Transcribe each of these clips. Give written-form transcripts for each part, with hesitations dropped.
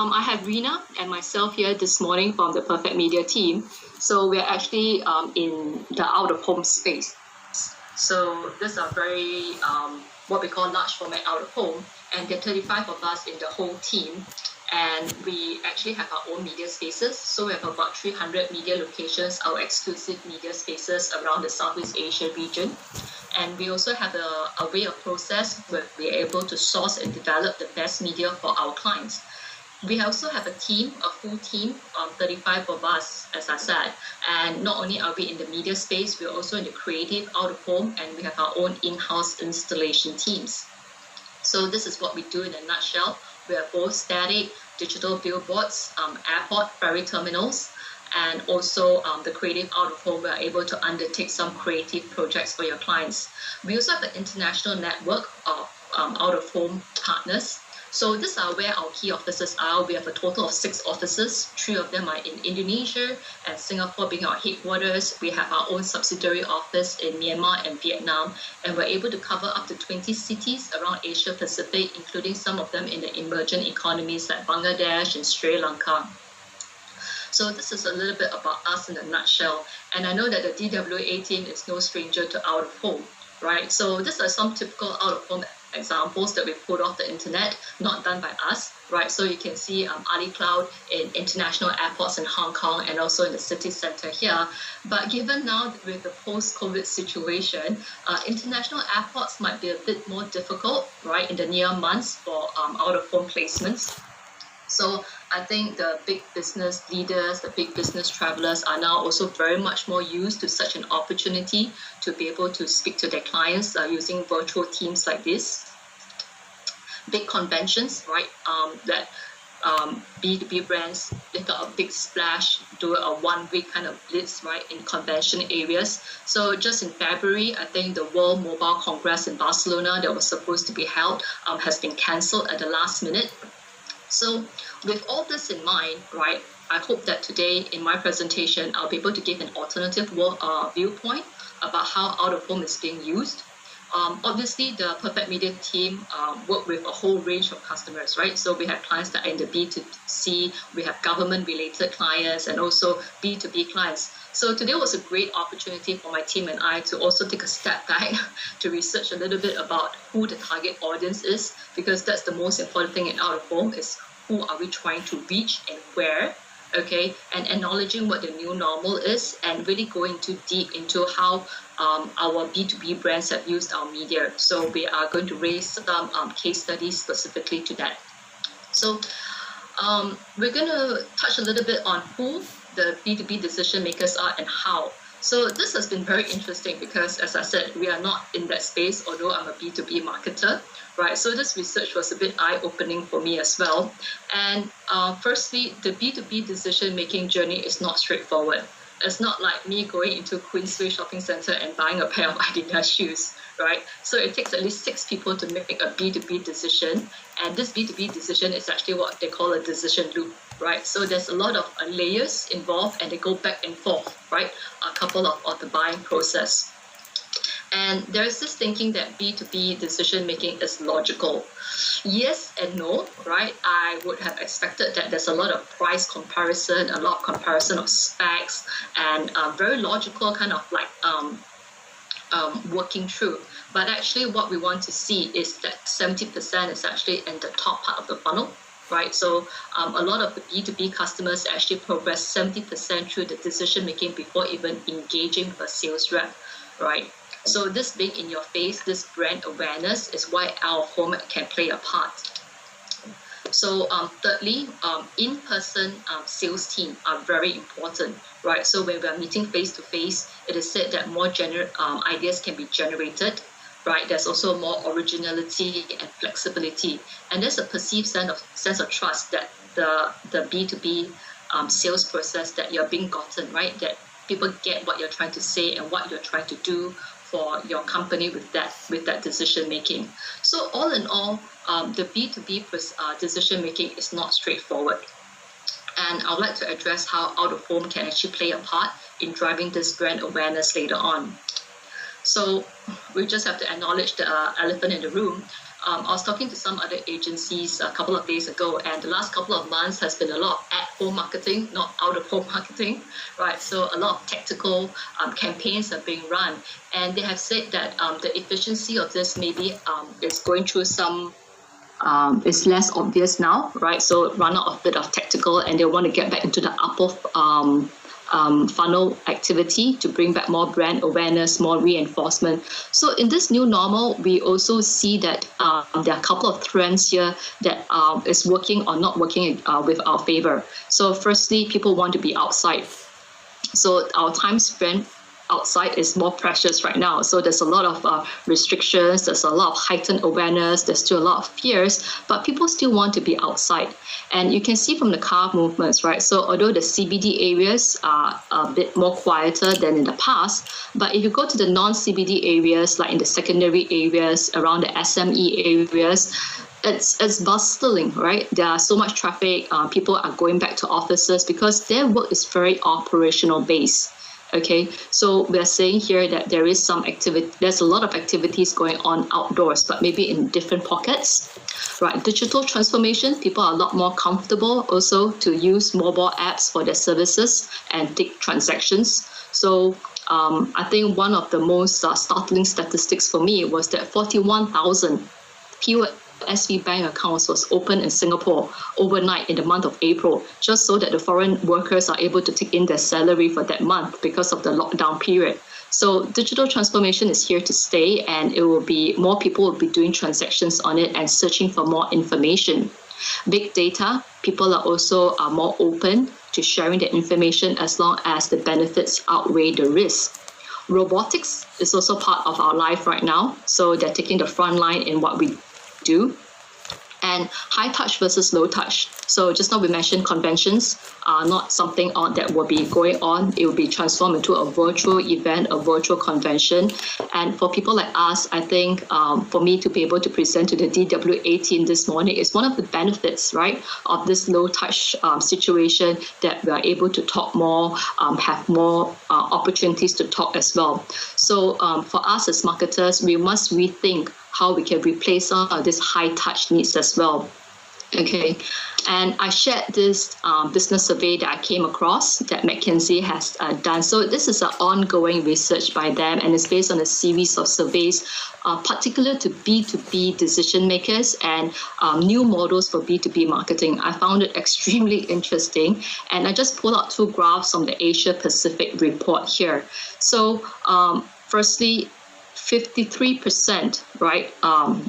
I have Rina and myself here this morning from the Perfect Media team. So we're actually in the out-of-home space. So this is a very, what we call large format out-of-home, and there are 35 of us in the whole team. And we actually have our own media spaces. So we have about 300 media locations, our exclusive media spaces around the Southeast Asia region. And we also have a way of process where we are able to source and develop the best media for our clients. We also have a team, a full team, 35 of us, as I said. And not only are we in the media space, we're also in the creative out-of-home, and we have our own in-house installation teams. So this is what we do in a nutshell. We have both static, digital billboards, airport, ferry terminals, and also the creative out-of-home. We are able to undertake some creative projects for your clients. We also have an international network of out-of-home partners. So these are where our key offices are. We have a total of 6 offices. 3 of them are in Indonesia, and Singapore being our headquarters. We have our own subsidiary office in Myanmar and Vietnam, and we're able to cover up to 20 cities around Asia Pacific, including some of them in the emerging economies like Bangladesh and Sri Lanka. So this is a little bit about us in a nutshell. And I know that the DWA team is no stranger to out-of-home, right? So these are some typical out-of-home examples that we put off the internet, not done by us, right? So you can see AliCloud in international airports in Hong Kong and also in the city center here. But given now with the post-COVID situation, international airports might be a bit more difficult, right, in the near months for out-of-home placements. So I think the big business leaders, the big business travelers are now also very much more used to such an opportunity to be able to speak to their clients using virtual teams like this. Big conventions, right, that B2B brands make a big splash, do a 1 week kind of blitz, right, in convention areas. So just in February, I think the World Mobile Congress in Barcelona that was supposed to be held has been cancelled at the last minute. So with all this in mind, right, I hope that today in my presentation, I'll be able to give an alternative viewpoint about how out-of-home is being used. Obviously, the Perfect Media team work with a whole range of customers, right? So we have clients that are in the B2C, we have government-related clients, and also B2B clients. So today was a great opportunity for my team and I to also take a step back to research a little bit about who the target audience is, because that's the most important thing in out-of-home is who are we trying to reach and where, okay? And acknowledging what the new normal is and really going too deep into how our B2B brands have used our media. So we are going to raise some case studies specifically to that. So we're going to touch a little bit on who the B2B decision makers are and how. So this has been very interesting because, as I said, we are not in that space, although I'm a B2B marketer, right? So this research was a bit eye-opening for me as well. And firstly, the B2B decision-making journey is not straightforward. It's not like me going into Queensway Shopping Centre and buying a pair of Adidas shoes, right? So it takes at least 6 people to make a B2B decision. And this B2B decision is actually what they call a decision loop, right? So there's a lot of layers involved and they go back and forth, right? A couple of the buying process. And there's this thinking that B2B decision making is logical. Yes and no, right? I would have expected that there's a lot of price comparison, a lot of comparison of specs, and very logical kind of like working through. But actually what we want to see is that 70% is actually in the top part of the funnel, right? So a lot of the B2B customers actually progress 70% through the decision making before even engaging with a sales rep, right? So this being in your face, this brand awareness is why out-of-home can play a part. So thirdly, in-person sales team are very important, right? So when we are meeting face-to-face, it is said that more ideas can be generated, right? There's also more originality and flexibility. And there's a perceived sense of trust that the B2B sales process that you're being gotten, right? That people get what you're trying to say and what you're trying to do for your company with that decision making. So all in all, the B2B decision making is not straightforward. And I'd like to address how out-of-home can actually play a part in driving this brand awareness later on. So we just have to acknowledge the elephant in the room. I was talking to some other agencies a couple of days ago, and the last couple of months has been a lot of at-home marketing, not out-of-home marketing, right? So a lot of tactical campaigns are being run, and they have said that the efficiency of this maybe is going through some is less obvious now, right? So run out of a bit of tactical, and they want to get back into the upper funnel activity to bring back more brand awareness, more reinforcement. So in this new normal, we also see that there are a couple of trends here that is working or not working with our favor. So firstly, people want to be outside. So our time spent outside is more precious right now. So there's a lot of restrictions, there's a lot of heightened awareness, there's still a lot of fears, but people still want to be outside. And you can see from the car movements, right? So although the CBD areas are a bit more quieter than in the past, but if you go to the non-CBD areas, like in the secondary areas, around the SME areas, it's bustling, right? There are so much traffic. People are going back to offices because their work is very operational based. Okay, so we're saying here that there is some activity, there's a lot of activities going on outdoors, but maybe in different pockets, right? Digital transformation, people are a lot more comfortable also to use mobile apps for their services and take transactions. So I think one of the most startling statistics for me was that 41,000 POSB bank accounts was opened in Singapore overnight in the month of April, just so that the foreign workers are able to take in their salary for that month because of the lockdown period. So digital transformation is here to stay, and it will be more people will be doing transactions on it and searching for more information. Big data, people are also more open to sharing the information as long as the benefits outweigh the risk. Robotics is also part of our life right now, so they're taking the front line in what we do. And high touch versus low touch. So just now we mentioned conventions are not something that will be going on. It will be transformed into a virtual event, a virtual convention. And for people like us, I think for me to be able to present to the DWA team this morning is one of the benefits, right, of this low touch situation, that we are able to talk more, have more opportunities to talk as well. So for us as marketers, we must rethink how we can replace some of these high touch needs as well. Okay, and I shared this business survey that I came across that McKinsey has done. So this is an ongoing research by them, and it's based on a series of surveys particular to B2B decision makers and new models for B2B marketing. I found it extremely interesting, and I just pulled out two graphs from the Asia Pacific report here. So firstly, 53%, right?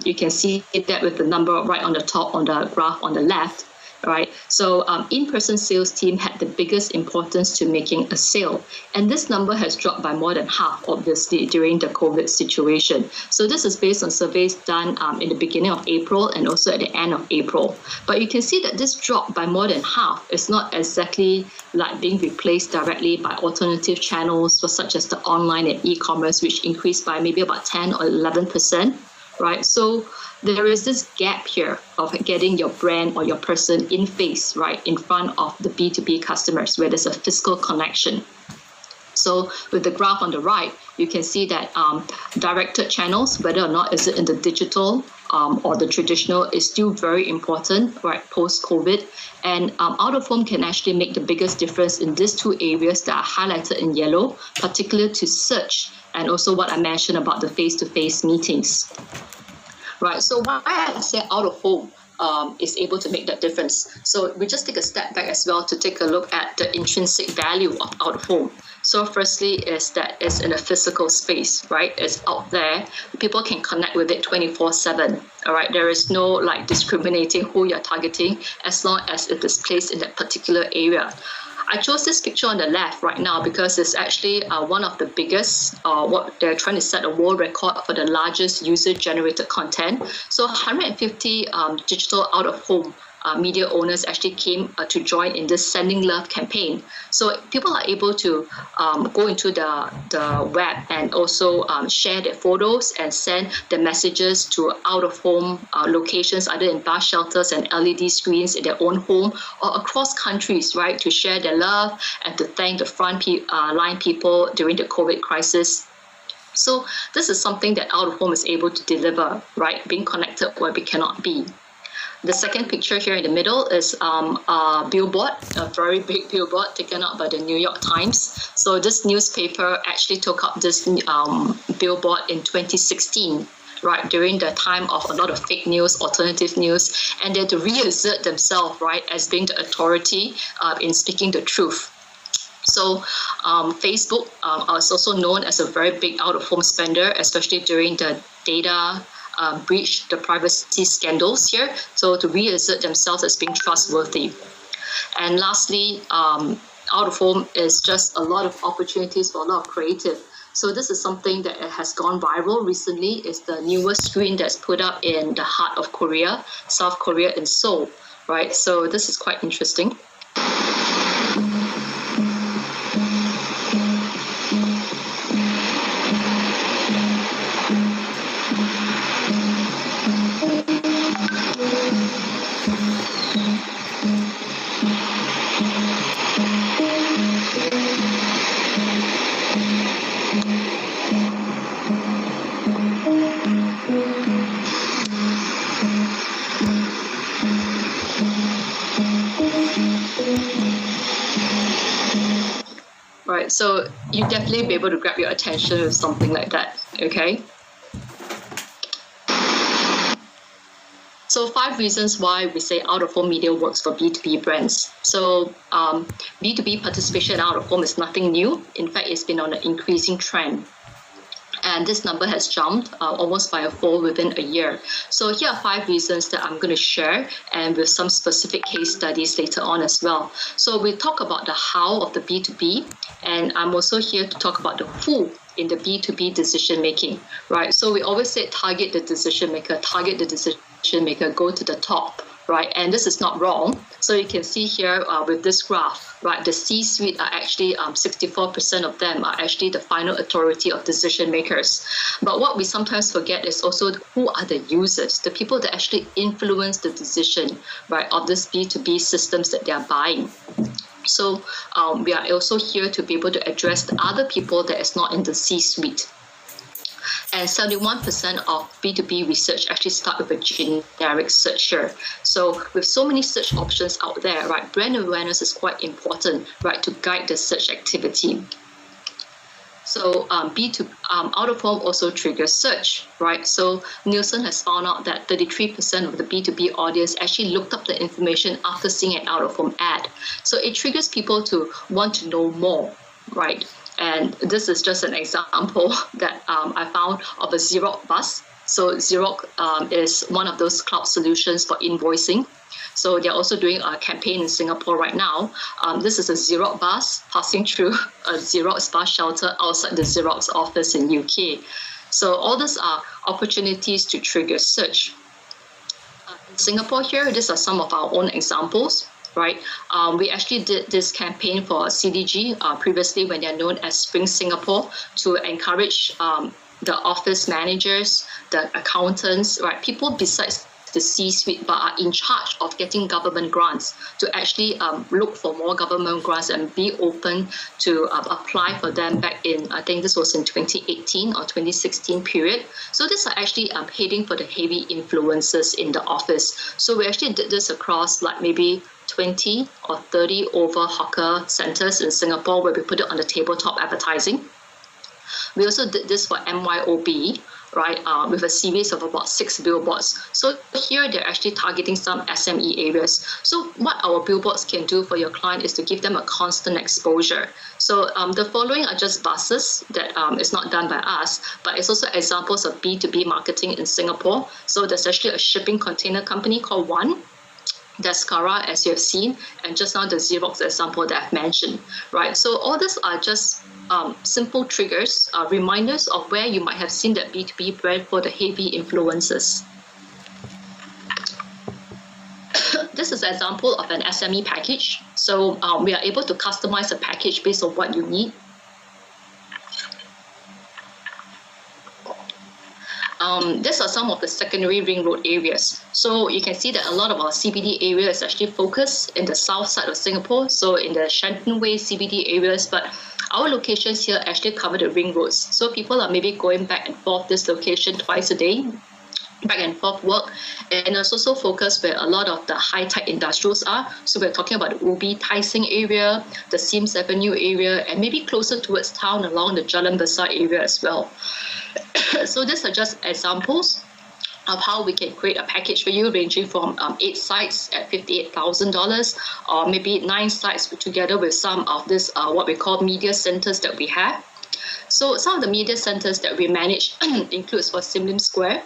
You can see that with the number right on the top on the graph on the left, right? So in-person sales team had the biggest importance to making a sale. And this number has dropped by more than half, obviously, during the COVID situation. So this is based on surveys done in the beginning of April and also at the end of April. But you can see that this drop by more than half is not exactly like being replaced directly by alternative channels such as the online and e-commerce, which increased by maybe about 10 or 11%, right? So there is this gap here of getting your brand or your person in face, right, in front of the B2B customers where there's a physical connection. So with the graph on the right, you can see that directed channels, whether or not is it in the digital or the traditional, is still very important, right, post-COVID. And out-of-home can actually make the biggest difference in these two areas that are highlighted in yellow, particular to search and also what I mentioned about the face-to-face meetings. Right, so why I say out-of-home is able to make that difference. So we just take a step back as well to take a look at the intrinsic value of out-of-home. So firstly is that it's in a physical space, right? It's out there. People can connect with it 24/7, all right? There is no like discriminating who you're targeting as long as it is placed in that particular area. I chose this picture on the left right now because it's actually one of the biggest, what they're trying to set a world record for the largest user-generated content. So 150 digital out-of-home media owners actually came to join in this Sending Love campaign. So people are able to go into the web and also share their photos and send the messages to out-of-home locations, either in bus shelters and LED screens in their own home or across countries, right, to share their love and to thank the front line people during the COVID crisis. So this is something that out of home is able to deliver, right? Being connected where we cannot be. The second picture here in the middle is a billboard, a very big billboard taken up by the New York Times. So this newspaper actually took up this billboard in 2016, right, during the time of a lot of fake news, alternative news, and they had to reassert themselves, right, as being the authority in speaking the truth. So Facebook is also known as a very big out-of-home spender, especially during the data breach, the privacy scandals here, so to reassert themselves as being trustworthy. And lastly, out of home is just a lot of opportunities for a lot of creative. So this is something that has gone viral recently. It's the newest screen that's put up in the heart of Korea, South Korea in Seoul, right? So this is quite interesting. Right, so you definitely be able to grab your attention with something like that, okay? So 5 reasons why we say out-of-home media works for B2B brands. So B2B participation in out-of-home is nothing new. In fact, it's been on an increasing trend. And this number has jumped almost by a fold within a year. So here are 5 reasons that I'm going to share, and with some specific case studies later on as well. So we talk about the how of the B2B, and I'm also here to talk about the who in the B2B decision making, right? So we always say target the decision maker, go to the top, right? And this is not wrong. So you can see here with this graph, right? The C-suite are actually 64% of them are actually the final authority of decision makers. But what we sometimes forget is also who are the users, the people that actually influence the decision, right, of this B2B systems that they are buying. So we are also here to be able to address the other people that is not in the C-suite. And 71% of B2B research actually start with a generic search here. So with so many search options out there, right, brand awareness is quite important, right, to guide the search activity. So out-of-home also triggers search, right? So Nielsen has found out that 33% of the B2B audience actually looked up the information after seeing an out-of-home ad. So it triggers people to want to know more, right? And this is just an example that I found of a Xerox bus. So Xerox is one of those cloud solutions for invoicing. So they're also doing a campaign in Singapore right now. This is a Xerox bus passing through a Xerox bus shelter outside the Xerox office in UK. So all these are opportunities to trigger search. In Singapore here, these are some of our own examples. Right, we actually did this campaign for CDG previously when they're known as Spring Singapore to encourage the office managers, the accountants, right, people besides the C-suite but are in charge of getting government grants to actually look for more government grants and be open to apply for them back in, I think this was in 2018 or 2016 period. So these are actually heading for the heavy influencers in the office. So we actually did this across like maybe 20 or 30 over hawker centers in Singapore where we put it on the tabletop advertising. We also did this for MYOB, right, with a series of about 6 billboards. So here they're actually targeting some SME areas. So what our billboards can do for your client is to give them a constant exposure. So the following are just buses that is not done by us, but it's also examples of B2B marketing in Singapore. So there's actually a shipping container company called One. There's Cara, as you have seen, and just now the Xerox example that I've mentioned, right? So all these are just simple triggers, reminders of where you might have seen that B2B brand for the heavy influences. This is an example of an SME package. So we are able to customize a package based on what you need. These are some of the secondary ring road areas. So you can see that a lot of our CBD area is actually focused in the south side of Singapore, so in the Shenton Way CBD areas, but our locations here actually cover the ring roads. So people are maybe going back and forth this location twice a day, back and forth work, and it's also focused where a lot of the high-tech industrials are. So we're talking about the Ubi Tai Seng area, the Sims Avenue area, and maybe closer towards town along the Jalan Besar area as well. So these are just examples of how we can create a package for you, ranging from 8 sites at $58,000, or maybe 9 sites together with some of this what we call media centers that we have. So some of the media centers that we manage includes for Sim Lim Square.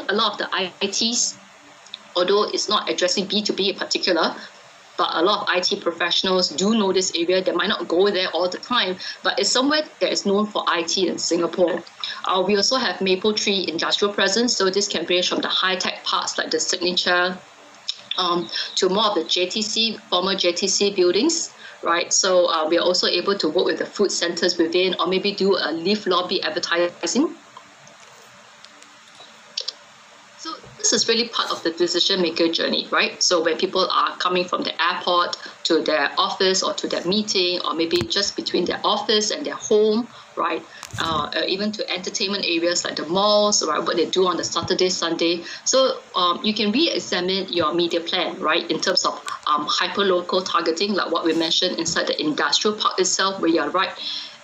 A lot of the ITs, although it's not addressing B2B in particular, but a lot of IT professionals do know this area. They might not go there all the time, but it's somewhere that is known for IT in Singapore. We also have Maple Tree industrial presence, so this can range from the high-tech parts like the Signature to more of the JTC, former JTC buildings. Right, so we are also able to work with the food centers within, or maybe do a lift lobby advertising. This is really part of the decision maker journey, right? So when people are coming from the airport to their office or to their meeting, or maybe just between their office and their home, right? Even to entertainment areas like the malls, right? What they do on the Saturday, Sunday. So you can re-examine your media plan, right? In terms of hyper-local targeting, like what we mentioned inside the industrial park itself, where you're right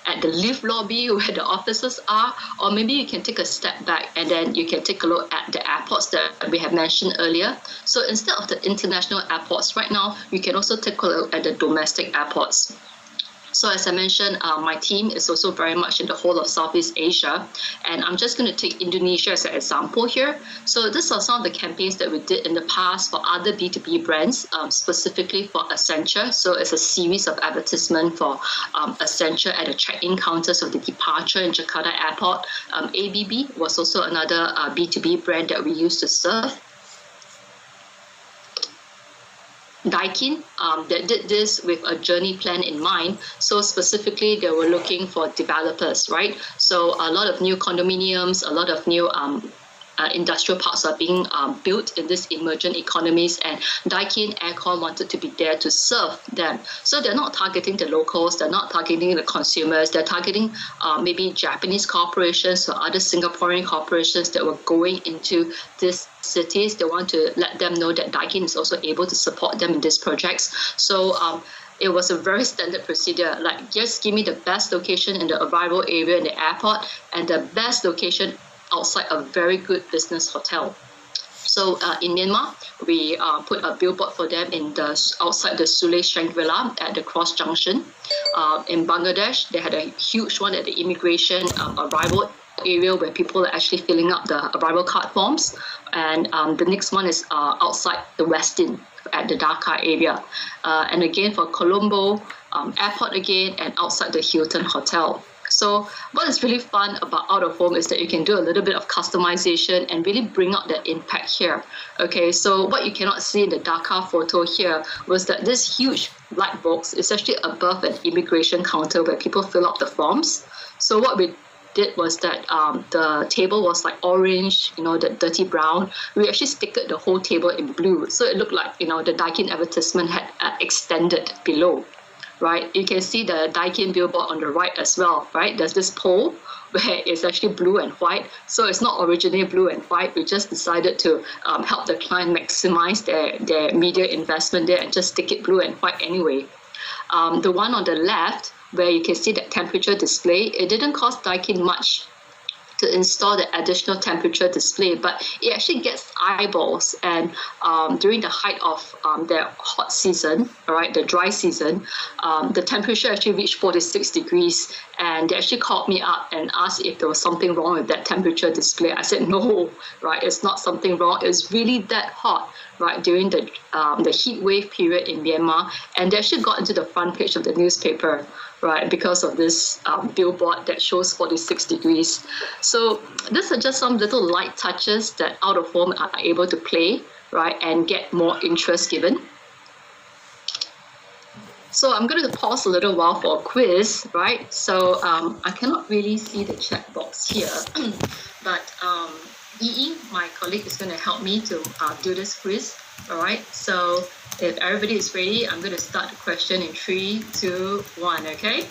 at the lift lobby where the offices are, or maybe you can take a step back and then you can take a look at the airports that we have mentioned earlier. So instead of the international airports right now, you can also take a look at the domestic airports. So as I mentioned, my team is also very much in the whole of Southeast Asia, and I'm just going to take Indonesia as an example here. So these are some of the campaigns that we did in the past for other B2B brands, specifically for Accenture. So it's a series of advertisement for Accenture at the check-in counters of the departure in Jakarta Airport. ABB was also another B2B brand that we used to serve. Daikin, that did this with a journey plan in mind. So specifically, they were looking for developers, right? So a lot of new condominiums, a lot of new industrial parks are being built in these emerging economies, and Daikin Aircon wanted to be there to serve them. So they're not targeting the locals, they're not targeting the consumers, they're targeting maybe Japanese corporations or other Singaporean corporations that were going into these cities. They want to let them know that Daikin is also able to support them in these projects. So it was a very standard procedure, like just give me the best location in the arrival area in the airport and the best location outside a very good business hotel. So in Myanmar, we put a billboard for them in the outside the Sule Shangri-La at the Cross Junction. In Bangladesh, they had a huge one at the immigration arrival area where people are actually filling up the arrival card forms. And the next one is outside the Westin at the Dhaka area. And again for Colombo, airport again, and outside the Hilton Hotel. So what is really fun about out of home is that you can do a little bit of customization and really bring out the impact here. Okay, so what you cannot see in the Dhaka photo here was that this huge black box is actually above an immigration counter where people fill out the forms. So what we did was that the table was like orange, the dirty brown. We actually stickered the whole table in blue. So it looked like, the Daikin advertisement had extended below. Right, you can see the Daikin billboard on the right as well, right? There's this pole where it's actually blue and white. So it's not originally blue and white. We just decided to help the client maximize their media investment there and just stick it blue and white anyway. The one on the left, where you can see that temperature display, it didn't cost Daikin much to install the additional temperature display, but it actually gets eyeballs. And during the height of their hot season, right, the dry season, the temperature actually reached 46 degrees. And they actually called me up and asked if there was something wrong with that temperature display. I said, no, right, it's not something wrong. It's really that hot, right, during the heat wave period in Myanmar. And they actually got into the front page of the newspaper, right, because of this billboard that shows 46 degrees. So these are just some little light touches that out of home are able to play, right, and get more interest given. So I'm going to pause a little while for a quiz, right? So I cannot really see the chat box here, but Yi, my colleague, is going to help me to do this quiz, all right? So if everybody is ready, I'm going to start the question in 3, 2, 1, okay?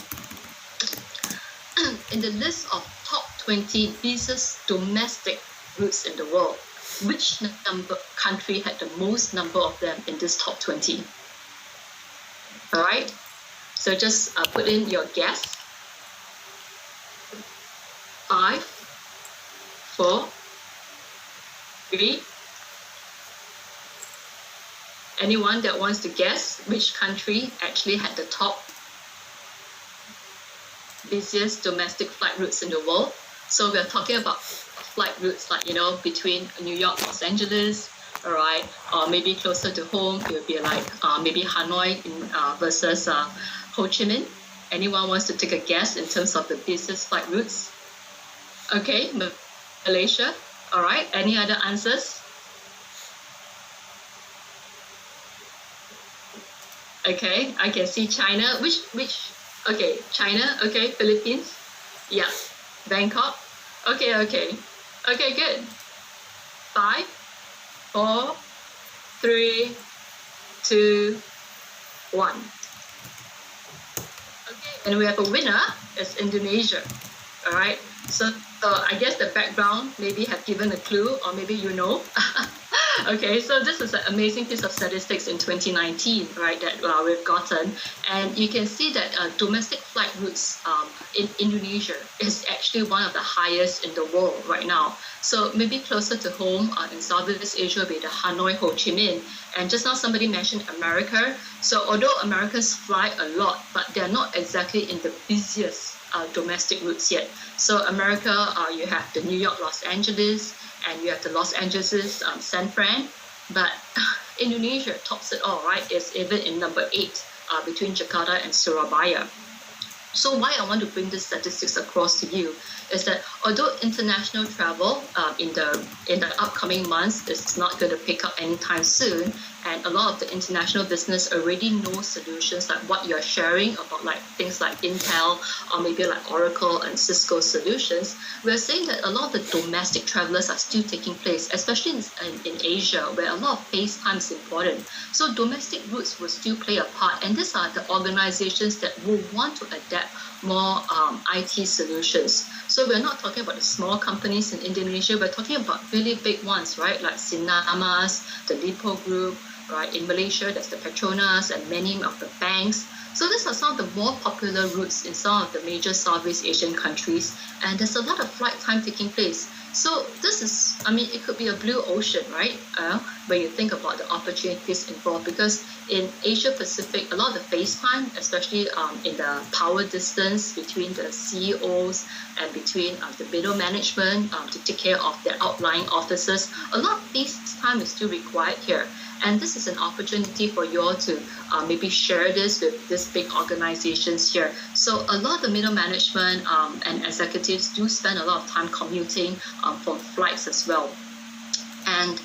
in the list of top 20 busiest domestic routes in the world, which country had the most number of them in this top 20? All right, so just put in your guess. 5, 4, 3. Anyone that wants to guess which country actually had the top busiest domestic flight routes in the world? So we're talking about flight routes like, between New York, Los Angeles, all right, or maybe closer to home, it would be like maybe Hanoi versus Ho Chi Minh. Anyone wants to take a guess in terms of the busiest flight routes? Okay, Malaysia. All right, any other answers? Okay, I can see China. Which? Okay, China. Okay, Philippines. Yeah, Bangkok. Okay, good. 5, 4, 3, 2, 1. Okay, and we have a winner. It's Indonesia. All right. So I guess the background maybe have given a clue, or maybe you know. Okay, so this is an amazing piece of statistics in 2019, right, that we've gotten. And you can see that domestic flight routes in Indonesia is actually one of the highest in the world right now. So maybe closer to home in Southeast Asia would be the Hanoi, Ho Chi Minh. And just now somebody mentioned America. So although Americans fly a lot, but they're not exactly in the busiest domestic routes yet. So America, you have the New York, Los Angeles, and you have the Los Angeles, San Fran. But Indonesia tops it all, right? It's even in number 8 between Jakarta and Surabaya. So why I want to bring this statistics across to you is that although international travel in the upcoming months is not going to pick up anytime soon, and a lot of the international business already know solutions like what you're sharing about, like things like Intel or maybe like Oracle and Cisco solutions, we're saying that a lot of the domestic travelers are still taking place, especially in Asia, where a lot of face time is important. So domestic routes will still play a part, and these are the organizations that will want to adapt more IT solutions. So we're not talking about the small companies in Indonesia, we're talking about really big ones, right? Like Sinamas, the Lipo Group, right? In Malaysia, there's the Petronas and many of the banks. So these are some of the more popular routes in some of the major Southeast Asian countries, and there's a lot of flight time taking place. So this is, it could be a blue ocean, right? When you think about the opportunities involved, because in Asia Pacific, a lot of the face time, especially in the power distance between the CEOs and between the middle management to take care of their outlying offices, a lot of face time is still required here. And this is an opportunity for you all to maybe share this with these big organizations here. So a lot of the middle management and executives do spend a lot of time commuting for flights as well. And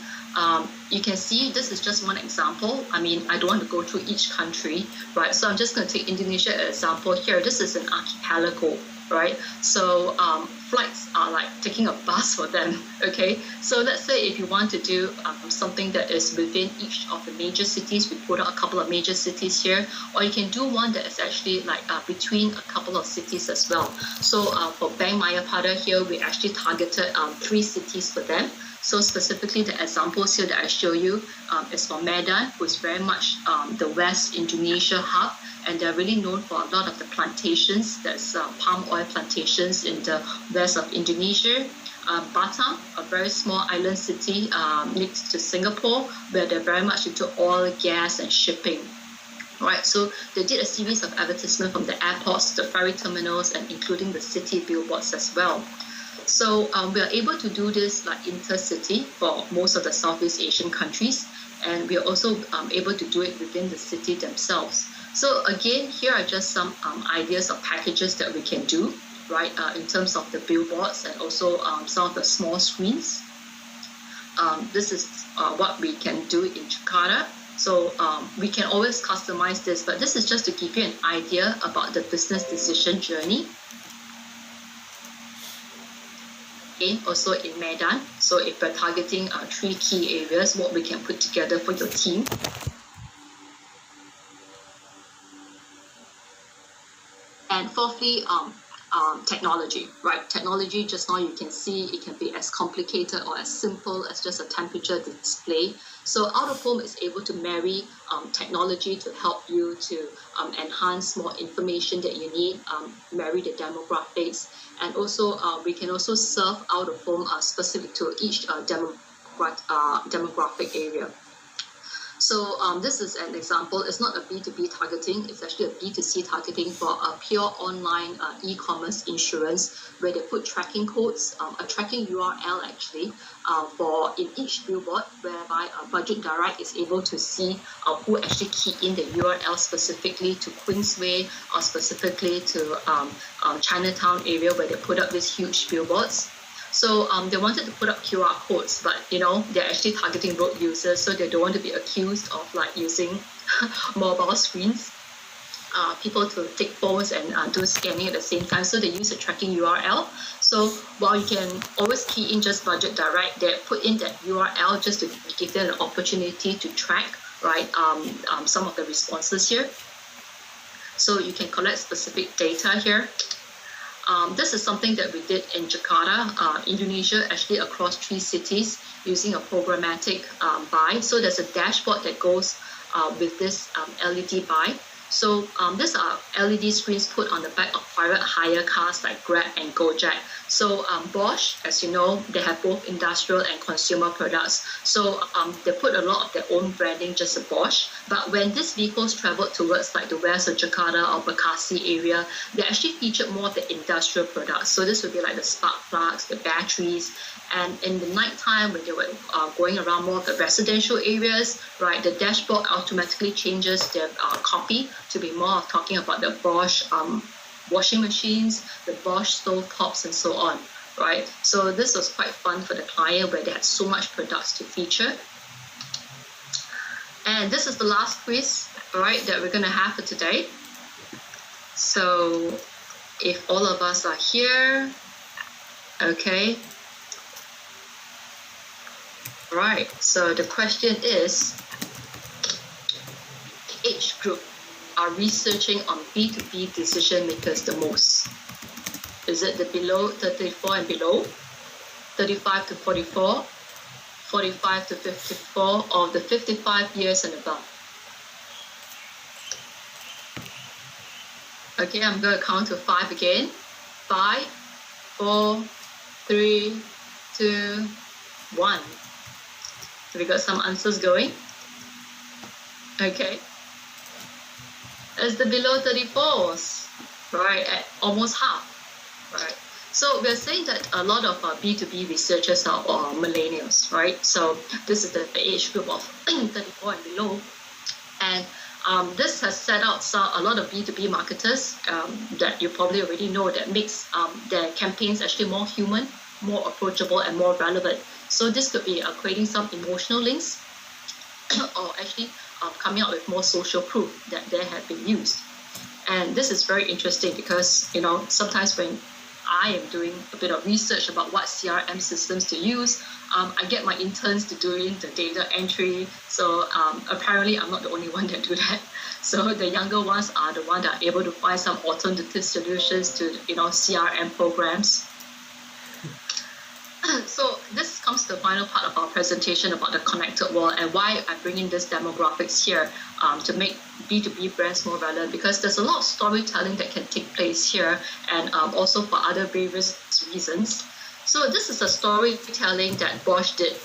you can see this is just one example. I don't want to go through each country, right? So I'm just going to take Indonesia as an example here. This is an archipelago, right? So flights are like taking a bus for them, okay? So let's say if you want to do something that is within each of the major cities, we put out a couple of major cities here, or you can do one that is actually like between a couple of cities as well. So for Bank Mayapada here, we actually targeted 3 cities for them. So specifically the examples here that I show you is for Medan, who is very much the West Indonesia hub, and they're really known for a lot of the plantations, that's palm oil plantations in the west of Indonesia. Batam, a very small island city next to Singapore, where they're very much into oil, gas, and shipping. Right, so they did a series of advertisements from the airports, the ferry terminals, and including the city billboards as well. So we are able to do this like intercity for most of the Southeast Asian countries, and we are also able to do it within the city themselves. So again, here are just some ideas of packages that we can do, right, in terms of the billboards and also some of the small screens. This is what we can do in Jakarta. So we can always customize this, but this is just to give you an idea about the business decision journey. Again, also in Medan, so if we're targeting 3 key areas, what we can put together for your team. And fourthly, technology, right? Technology, just now you can see it can be as complicated or as simple as just a temperature display. So out of home is able to marry technology to help you to enhance more information that you need, marry the demographics, and also we can also serve out of home specific to each demographic area. So this is an example. It's not a B2B targeting. It's actually a B2C targeting for a pure online e-commerce insurance where they put tracking codes, a tracking URL actually, for in each billboard, whereby Budget Direct is able to see who actually keyed in the URL specifically to Queensway or specifically to Chinatown area where they put up these huge billboards. So they wanted to put up QR codes, but they're actually targeting road users, so they don't want to be accused of like using mobile screens, people to take photos and do scanning at the same time. So they use a tracking URL. So while you can always key in just Budget Direct, they put in that URL just to give them an opportunity to track, right, some of the responses here. So you can collect specific data here. This is something that we did in Jakarta, Indonesia, actually across 3 cities using a programmatic buy. So there's a dashboard that goes with this LED buy. So these are LED screens put on the back of private hire cars like Grab and Gojek. So Bosch, as you know, they have both industrial and consumer products. So they put a lot of their own branding, just a Bosch. But when these vehicles traveled towards like the west of Jakarta or Bekasi area, they actually featured more of the industrial products. So this would be like the spark plugs, the batteries. And in the nighttime, when they were going around more of the residential areas, right, the dashboard automatically changes their copy to be more of talking about the Bosch washing machines, the Bosch stove tops, and so on, right? So this was quite fun for the client where they had so much products to feature. And this is the last quiz, right, that we're going to have for today. So if all of us are here, okay. Right, so the question is, age group are researching on B2B decision makers the most? Is it the below 34 and below, 35 to 44, 45 to 54, or the 55 years and above? Okay, I'm going to count to 5 again. 5, 4, 3, 2, 1. We got some answers going. Okay. It's the below 34s, right, at almost half, right? So we're saying that a lot of B2B researchers are millennials, right? So this is the age group of 34 and below. And this has set out a lot of B2B marketers that you probably already know that makes their campaigns actually more human, more approachable, and more relevant. So this could be creating some emotional links or actually coming out with more social proof that they have been used. And this is very interesting because, sometimes when I am doing a bit of research about what CRM systems to use, I get my interns to doing the data entry. So apparently I'm not the only one that do that. So the younger ones are the ones that are able to find some alternative solutions to, CRM programs. So this comes to the final part of our presentation about the connected world and why I bring in this demographics here to make B2B brands more relevant, because there's a lot of storytelling that can take place here and also for other various reasons. So this is a storytelling that Bosch did.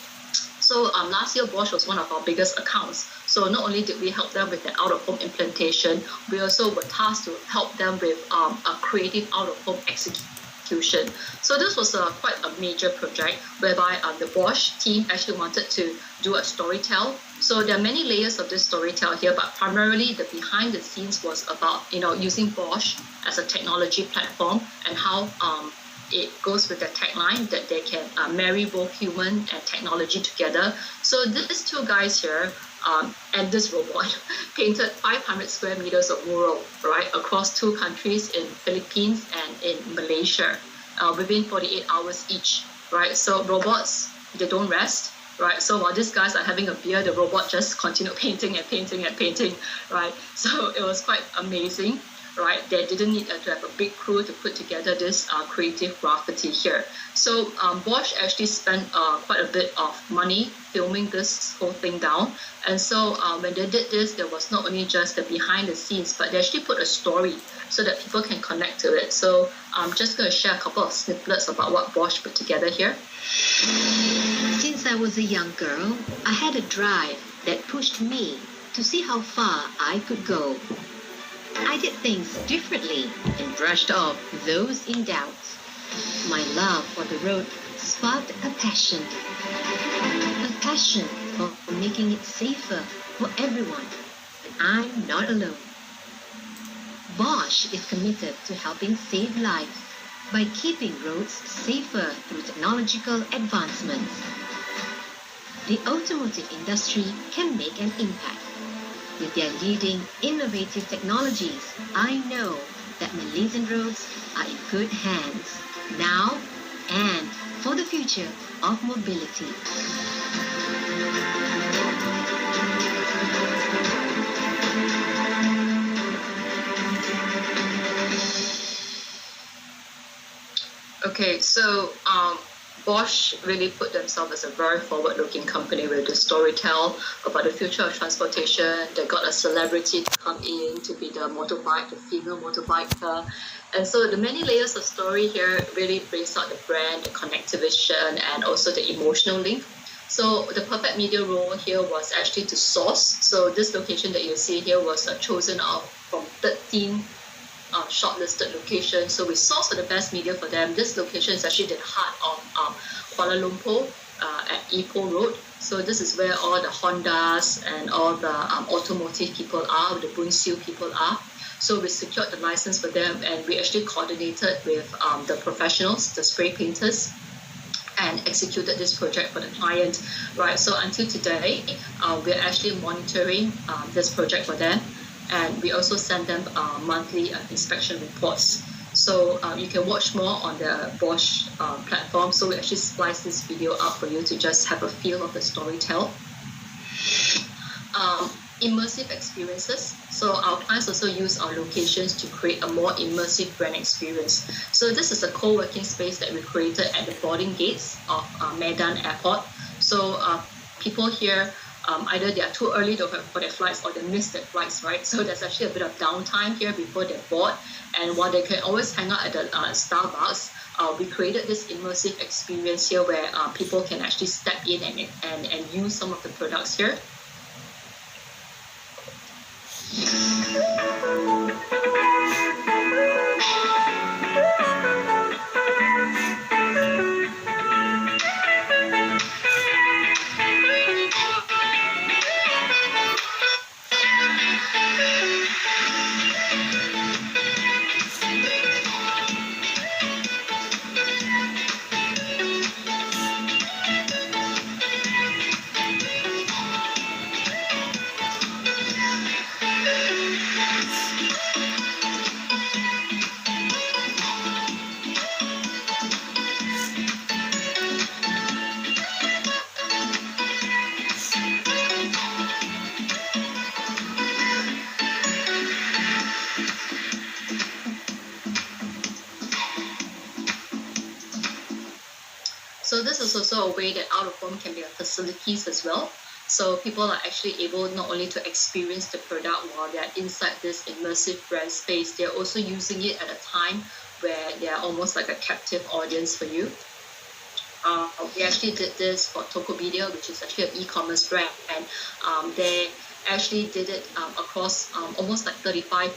So last year, Bosch was one of our biggest accounts. So not only did we help them with the out-of-home implementation, we also were tasked to help them with a creative out-of-home execution. So this was quite a major project whereby the Bosch team actually wanted to do a storytell. So there are many layers of this storytell here, but primarily the behind the scenes was about using Bosch as a technology platform and how it goes with the tagline that they can marry both human and technology together. So these two guys here and this robot painted 500 square meters of mural, right, across 2 countries in Philippines and in Malaysia within 48 hours each, right? So robots, they don't rest, right? So while these guys are having a beer, the robot just continued painting and painting and painting, right? So it was quite amazing. right? They didn't need to have a big crew to put together this creative graffiti here. So Bosch actually spent quite a bit of money filming this whole thing down. And so when they did this, there was not only just the behind the scenes, but they actually put a story so that people can connect to it. So I'm just going to share a couple of snippets about what Bosch put together here. Since I was a young girl, I had a drive that pushed me to see how far I could go. I did things differently and brushed off those in doubt. My love for the road sparked a passion for making it safer for everyone. But I'm not alone. Bosch is committed to helping save lives by keeping roads safer through technological advancements. The automotive industry can make an impact. With their leading innovative technologies, I know that Malaysian roads are in good hands now and for the future of mobility. Okay, so Bosch really put themselves as a very forward-looking company with the storytell about the future of transportation. They got a celebrity to come in to be the female motorbiker. And so the many layers of story here really brings out the brand, the connectivation, and also the emotional link. So the perfect media role here was actually to source. So this location that you see here was chosen out from 13 shortlisted locations. So we sourced for the best media for them. This location is actually the heart of Kuala Lumpur at Ipoh Road. So this is where all the Hondas and all the automotive people are, the Bunsiu people are. So we secured the license for them, and we actually coordinated with the professionals, the spray painters, and executed this project for the client, right? So until today, we're actually monitoring this project for them. And we also send them monthly inspection reports. So you can watch more on the Bosch platform. So we actually splice this video out for you to just have a feel of the storytell. Immersive experiences. So our clients also use our locations to create a more immersive brand experience. So this is a co-working space that we created at the boarding gates of Medan Airport. So people here, either they are too early for their flights or they miss their flights, right? So there's actually a bit of downtime here before they board. And while they can always hang out at the Starbucks, we created this immersive experience here where people can actually step in and use some of the products here. So this is also a way that out of home can be a facilities as well. So people are actually able not only to experience the product while they're inside this immersive brand space, they're also using it at a time where they're almost like a captive audience for you. We actually did this for Tokopedia, which is actually an e-commerce brand, and they actually did it across almost like 35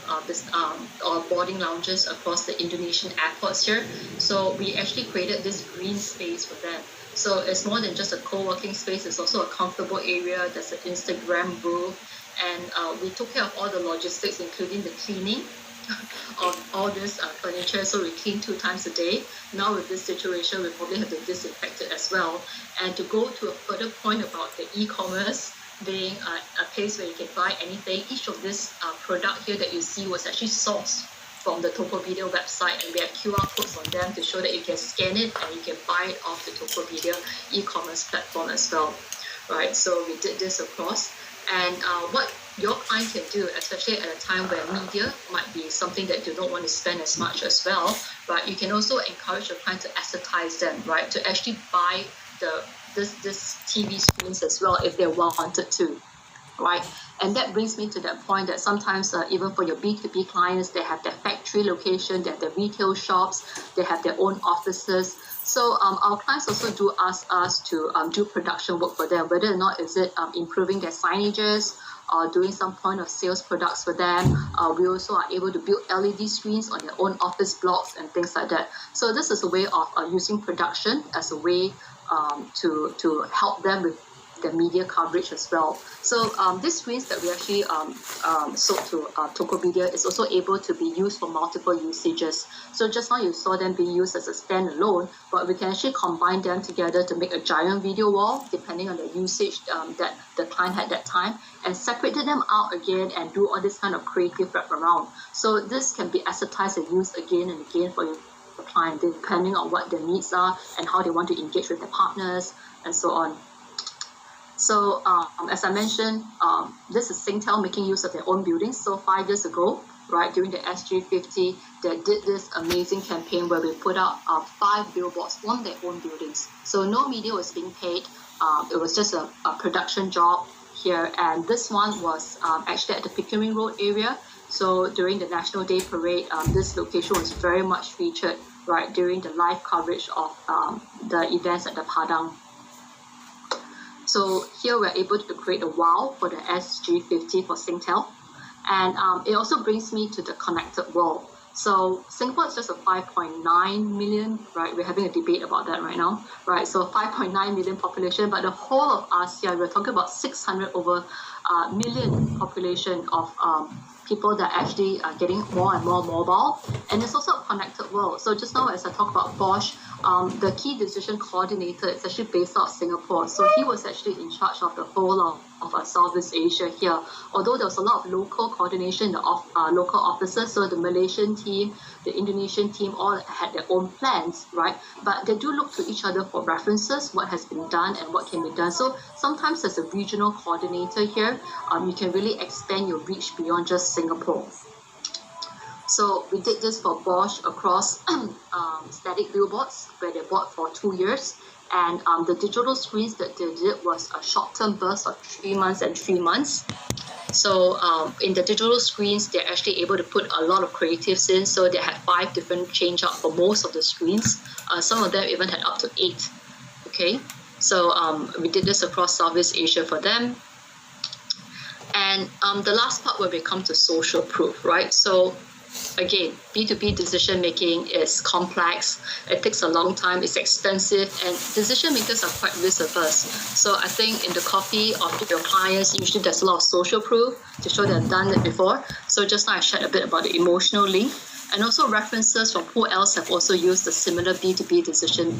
boarding lounges across the Indonesian airports here. So we actually created this green space for them. So it's more than just a co-working space, it's also a comfortable area. There's an Instagram booth, and we took care of all the logistics, including the cleaning of all this furniture. So we clean 2 times a day. Now with this situation, we probably have to disinfect it as well. And to go to a further point about the e-commerce being a place where you can buy anything, each of this product here that you see was actually sourced from the Tokopedia website, and we have QR codes on them to show that you can scan it and you can buy it off the Tokopedia e-commerce platform as well. right? So we did this across. And what your client can do, especially at a time where media might be something that you don't want to spend as much as well, right? You can also encourage your client to asset them, right? To actually buy this TV screens as well if they wanted to, right? And that brings me to that point that sometimes even for your B2B clients, they have their factory location, they have their retail shops, they have their own offices. So our clients also do ask us to do production work for them, whether or not is it improving their signages or doing some point of sales products for them. We also are able to build LED screens on their own office blocks and things like that. So this is a way of using production as a way to help them with the media coverage as well. So these screens that we actually sold to Tokopedia is also able to be used for multiple usages. So just now you saw them being used as a standalone, but we can actually combine them together to make a giant video wall, depending on the usage that the client had that time, and separated them out again and do all this kind of creative wrap around. So this can be assetized and used again and again for your client, depending on what their needs are and how they want to engage with their partners and so on. So as I mentioned, this is Singtel making use of their own buildings. So 5 years ago, right, during the SG50, they did this amazing campaign where we put out 5 billboards on their own buildings. So no media was being paid. It was just a production job here. And this one was actually at the Pickering Road area. So during the National Day Parade, this location was very much featured, right, during the live coverage of the events at the Padang. So here we're able to create a wow for the SG50 for Singtel. And it also brings me to the connected world. So Singapore is just a 5.9 million, right? We're having a debate about that right now, right? So 5.9 million population, but the whole of ASEAN, we're talking about 600 over million population of people that actually are getting more and more mobile. And it's also a connected world. So just now as I talk about Bosch, the key decision coordinator is actually based out of Singapore. So he was actually in charge of the whole of Southeast Asia here. Although there was a lot of local coordination, the local officers, so the Malaysian team, the Indonesian team, all had their own plans, right? But they do look to each other for references, what has been done and what can be done. So sometimes as a regional coordinator here, you can really expand your reach beyond just Singapore. So we did this for Bosch across static billboards where they bought for 2 years. And the digital screens that they did was a short-term burst of 3 months and 3 months. So in the digital screens, they're actually able to put a lot of creatives in. So they had 5 different change-up for most of the screens. Some of them even had up to 8. Okay, so we did this across Southeast Asia for them. And the last part where we come to social proof, right? So again, B2B decision making is complex. It takes a long time. It's expensive, and decision makers are quite risk averse. So I think in the copy of your clients, usually there's a lot of social proof to show they've done it before. So just now I shared a bit about the emotional link, and also references from who else have also used the similar B2B decision,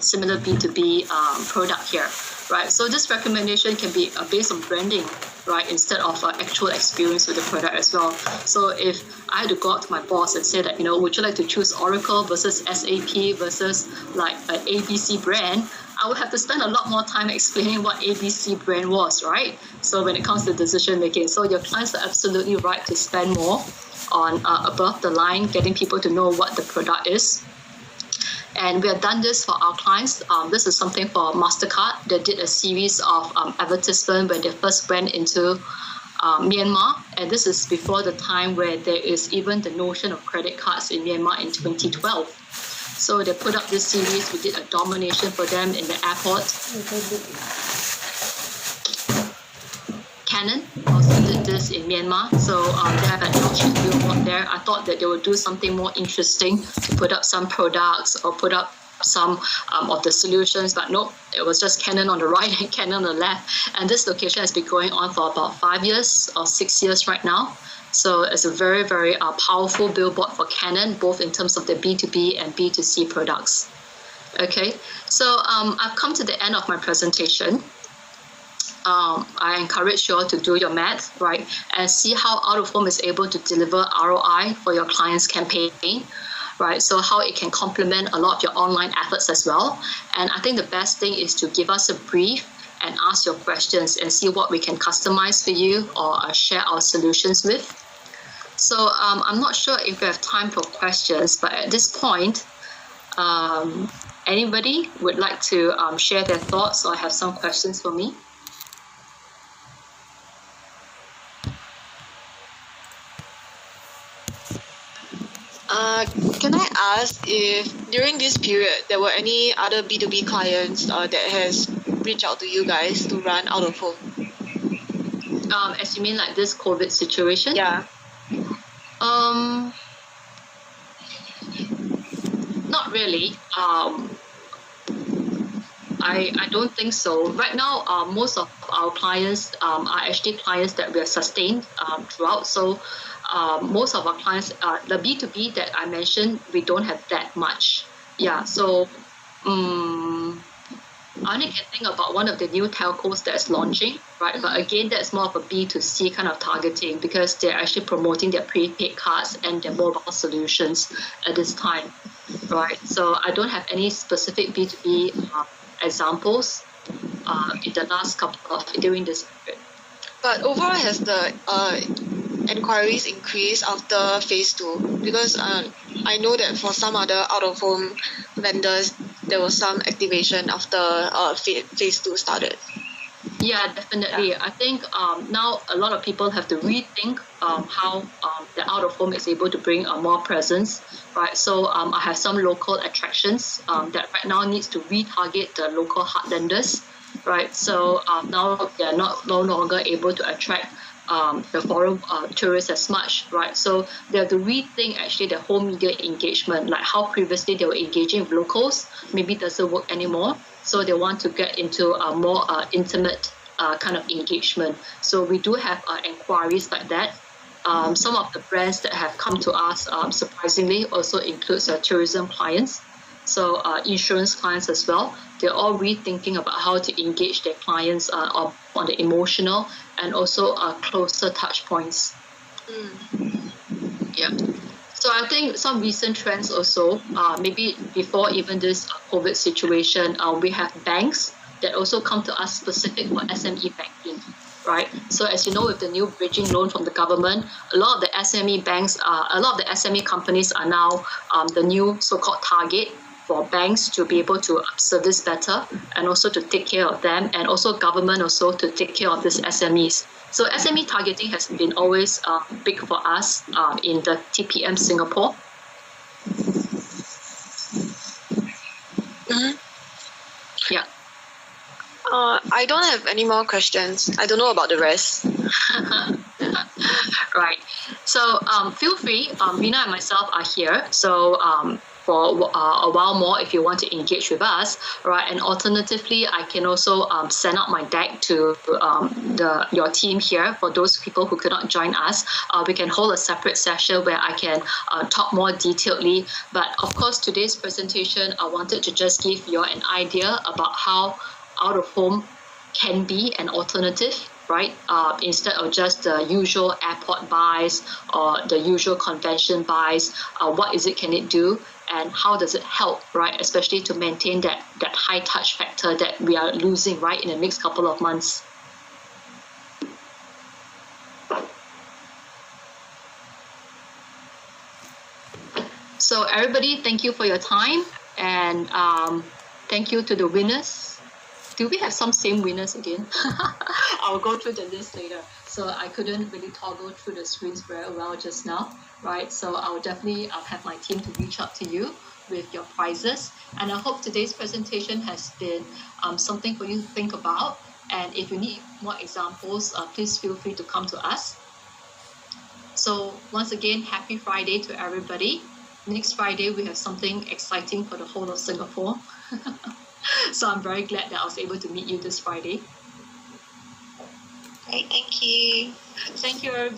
similar B2B product here, right? So this recommendation can be based on branding, right, instead of actual experience with the product as well. So if I had to go out to my boss and say that, would you like to choose Oracle versus SAP versus like an ABC brand, I would have to spend a lot more time explaining what ABC brand was, right? So when it comes to decision making, so your clients are absolutely right to spend more on above the line, getting people to know what the product is. And we have done this for our clients. This is something for MasterCard. They did a series of advertisements when they first went into Myanmar. And this is before the time where there is even the notion of credit cards in Myanmar in 2012. So they put up this series. We did a domination for them in the airport. Canon also did this in Myanmar. So they have an LG billboard there. I thought that they would do something more interesting to put up some products or put up some of the solutions, but nope, it was just Canon on the right and Canon on the left. And this location has been going on for about 5 years or 6 years right now. So it's a very, very powerful billboard for Canon, both in terms of the B2B and B2C products. Okay, so I've come to the end of my presentation. I encourage you all to do your math, right, and see how out-of-home is able to deliver ROI for your client's campaign, right? So how it can complement a lot of your online efforts as well. And I think the best thing is to give us a brief and ask your questions and see what we can customize for you or share our solutions with. So I'm not sure if we have time for questions, but at this point, anybody would like to share their thoughts or have some questions for me? Can I ask if during this period there were any other B2B clients that has reached out to you guys to run out of home? As you mean like this COVID situation? Yeah. Not really. I don't think so. Right now, most of our clients are actually clients that we have sustained throughout. So most of our clients, the B2B that I mentioned, we don't have that much. Yeah, so I only can think about one of the new telcos that's launching, right? But again, that's more of a B2C kind of targeting because they're actually promoting their prepaid cards and their mobile solutions at this time, right? So I don't have any specific B2B examples in the last couple of during this period. But overall, has the inquiries increased after phase 2? Because I know that for some other out-of-home vendors, there was some activation after phase 2 started. Yeah, definitely. I think now a lot of people have to rethink how the out-of-home is able to bring more presence, right? So I have some local attractions that right now needs to retarget the local heartlanders, right? So now they're no longer able to attract the foreign tourists as much, right? So they have to rethink actually the whole media engagement, like how previously they were engaging with locals, maybe doesn't work anymore. So they want to get into a more intimate kind of engagement. So we do have inquiries like that. Some of the brands that have come to us, surprisingly, also includes tourism clients. So insurance clients as well. They're all rethinking about how to engage their clients on the emotional and also closer touch points. Yeah. So I think some recent trends also, maybe before even this COVID situation, we have banks that also come to us specific for SME banking, right? So as you know, with the new bridging loan from the government, a lot of the SME banks, a lot of the SME companies are now the new so-called target for banks to be able to service better and also to take care of them, and also government also to take care of these SMEs. So SME targeting has been always big for us in the TPM Singapore. Yeah. I don't have any more questions. I don't know about the rest. Right. So feel free. Rina and myself are here. So for a while more, if you want to engage with us, right? And alternatively, I can also send out my deck to your team here. For those people who could not join us, we can hold a separate session where I can talk more detailedly. But of course, today's presentation, I wanted to just give you an idea about how out of home can be an alternative, right? Instead of just the usual airport buys or the usual convention buys, what is it can it do? And how does it help, right? Especially to maintain that high touch factor that we are losing, right, in the next couple of months. So everybody, thank you for your time, and thank you to the winners. Do we have some same winners again? I'll go through the list later. So I couldn't really toggle through the screens very well just now, right? So I'll definitely have my team to reach out to you with your prizes. And I hope today's presentation has been something for you to think about. And if you need more examples, please feel free to come to us. So once again, happy Friday to everybody. Next Friday, we have something exciting for the whole of Singapore. So I'm very glad that I was able to meet you this Friday. Great, thank you. Thank you, everybody.